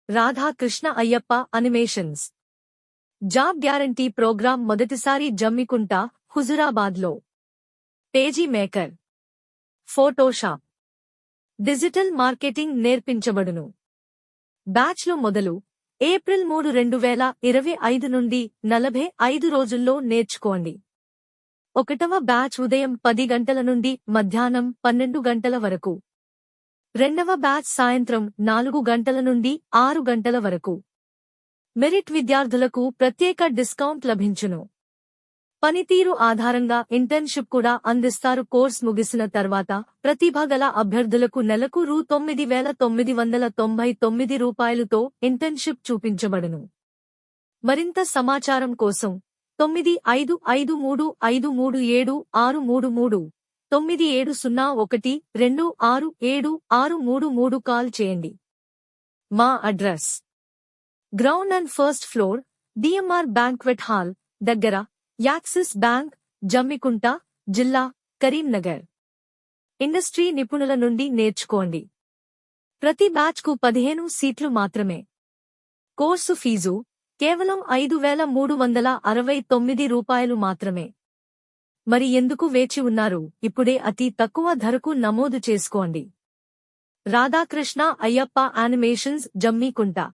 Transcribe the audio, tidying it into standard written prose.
Radhakrishna Ayyappa animations job guarantee program మొదటిసారి జమ్మికుంట హుజురాబాద్లో page maker Photoshop digital marketing నేర్పించబడును బ్యాచ్లు మొదలు ఏప్రిల్ 3, 2025 నుండి 45 రోజుల్లో నేర్చుకోండి 1వ బ్యాచ్ ఉదయం 10 గంటల నుండి మధ్యాహ్నం 12 గంటల వరకు 2వ బ్యాచ్ సాయంత్రం 4 గంటల నుండి 6 గంటల వరకు మెరిట్ విద్యార్థులకు ప్రత్యేక డిస్కౌంట్ లభించును పనితీరు ఆధారంగా ఇంటర్న్షిప్ కూడా అందిస్తారు కోర్స్ ముగిసిన తర్వాత ప్రతిభ గల అభ్యర్థులకు నెలకు రూ. 9,999తో ఇంటర్న్షిప్ చూపించబడును మరింత సమాచారం కోసం 9553537633 9701267633 కాల్ చేయండి మా address ground and first floor DMR banquet hall దగ్గర యాక్సిస్ బ్యాంక్ జమ్మికుంట జిల్లా కరీంనగర్ ఇండస్ట్రీ నిపుణుల నుండి నేర్చుకోండి ప్రతి బ్యాచ్కు 15 సీట్లు మాత్రమే కోర్సు ఫీజు కేవలం రూ. 5,369 మాత్రమే మరి ఎందుకు వేచి ఉన్నారు ఇప్పుడే అతి తక్కువ ధరకు నమోదు చేసుకోండి రాధాకృష్ణ అయ్యప్ప యానిమేషన్స్ జమ్మికుంట